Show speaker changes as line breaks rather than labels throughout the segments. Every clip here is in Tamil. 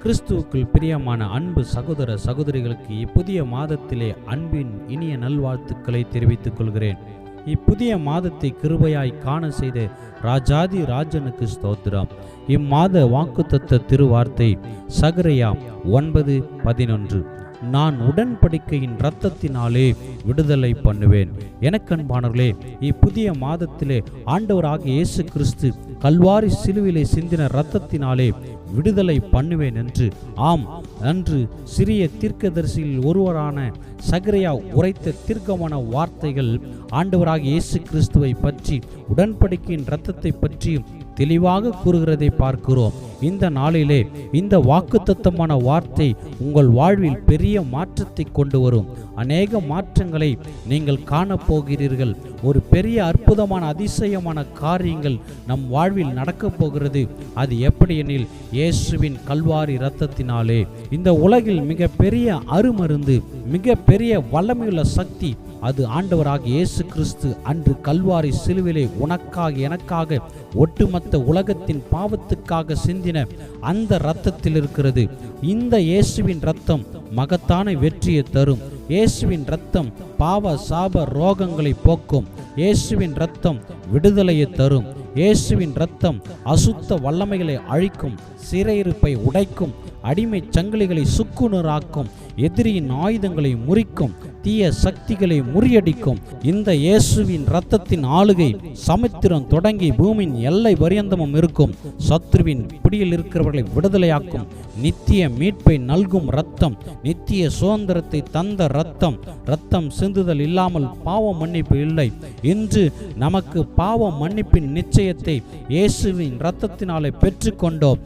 கிறிஸ்துவுக்குள் பிரியமான அன்பு சகோதர சகோதரிகளுக்கு இப்புதிய மாதத்திலே அன்பின் இனிய நல்வாழ்த்துக்களை தெரிவித்துக் கொள்கிறேன். இப்புதிய மாதத்தை கிருபையாய் காண செய்த ராஜாதி ராஜனுக்கு ஸ்தோத்திரம். இம்மாத வாக்குத்தத்த திருவார்த்தை சகரியா 9:11. நான் உடன்படிக்கையின் இரத்தத்தினாலே விடுதலை பண்ணுவேன். எனக்கன்பானவர்களே, இப்புதிய மாதத்திலே ஆண்டவராகிய இயேசு கிறிஸ்து கல்வாரி சிலுவிலே சிந்தின இரத்தத்தினாலே விடுதலை பண்ணுவேன் என்று, ஆம், அன்று சிறிய தீர்க்கதரிசியில் ஒருவரான சகரியா உரைத்த தீர்க்கமான வார்த்தைகள் ஆண்டவராகிய இயேசு கிறிஸ்துவை பற்றி, உடன்படிக்கையின் இரத்தத்தை பற்றி தெளிவாக கூறுகிறதை பார்க்கிறோம். இந்த நாளிலே இந்த வாக்குத்தத்தமான வார்த்தை உங்கள் வாழ்வில் பெரிய மாற்றத்தை கொண்டு வரும். அநேக மாற்றங்களை நீங்கள் காணப்போகிறீர்கள். ஒரு பெரிய அற்புதமான அதிசயமான காரியங்கள் நம் வாழ்வில் நடக்கப் போகிறது. அது எப்படி எனில், இயேசுவின் கல்வாரி இரத்தத்தினாலே. இந்த உலகில் மிக பெரிய அருமருந்து, மிக பெரிய வல்லமையுள்ள சக்தி அது ஆண்டவராகிய இயேசு கிறிஸ்து அன்று கல்வாரி சிலுவிலே உனக்காக எனக்காக ஒட்டுமொத்த உலகத்தின் பாவத்துக்காக சிந்தின அந்த இரத்தத்தில் இருக்கிறது. இந்த இயேசுவின் இரத்தம் மகத்தான வெற்றியை தரும். இயேசுவின் இரத்தம் பாவ சாப ரோகங்களை போக்கும். இயேசுவின் இரத்தம் விடுதலையை தரும். இயேசுவின் இரத்தம் அசுத்த வல்லமைகளை அழிக்கும், சிறையிருப்பை உடைக்கும், அடிமை சங்கிலிகளை சுக்குநூறாக்கும், எதிரியின் ஆயுதங்களை முறிக்கும், தீய சக்திகளை முறியடிக்கும். இந்த இயேசுவின் இரத்தத்தின் ஆளுகை சமுத்திரம் தொடங்கி பூமியின் எல்லை பரியந்தமும் இருக்கும். சத்ருவின் பிடியில் இருக்கிறவர்களை விடுதலையாக்கும். நித்திய மீட்பை நல்கும் இரத்தம், நித்திய சுதந்திரத்தை தந்த இரத்தம். இரத்தம் சிந்துதல் இல்லாமல் பாவ மன்னிப்பு இல்லை. இன்று நமக்கு பாவ மன்னிப்பின் நிச்சயத்தை இயேசுவின் இரத்தத்தினாலே பெற்றுக்கொண்டோம்.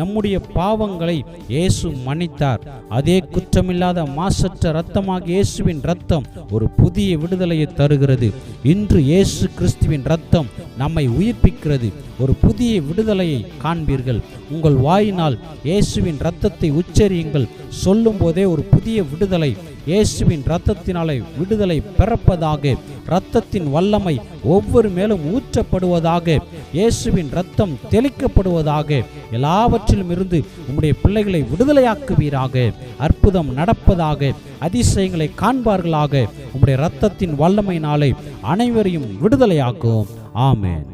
நம்முடைய பாவங்களை இயேசு மன்னித்தார். அதே குற்றமில்லாத மாசற்ற இரத்தமாக இயேசுவின் இரத்தம் ஒரு புதிய விடுதலையை தருகிறது. இன்று இயேசு கிறிஸ்துவின் இரத்தம் நம்மை உயிர்ப்பிக்கிறது. ஒரு புதிய விடுதலையை காண்பீர்கள். உங்கள் வாயினால் இயேசுவின் இரத்தத்தை உச்சரியுங்கள். சொல்லும் போதே ஒரு புதிய விடுதலை. இயேசுவின் இரத்தத்தினாலே விடுதலை பிறப்பதாக. இரத்தத்தின் வல்லமை ஒவ்வொரு மேலும் ஊற்றப்படுவதாக. இயேசுவின் இரத்தம் தெளிக்கப்படுவதாக. எல்லாவற்றிலும் இருந்து உம்முடைய பிள்ளைகளை விடுதலையாக்குவீராக. அற்புதம் நடப்பதாக. அதிசயங்களை காண்பார்களாக. உம்முடைய இரத்தத்தின் வல்லமையினாலே அனைவரையும் விடுதலையாக்குவோம். ஆமென்.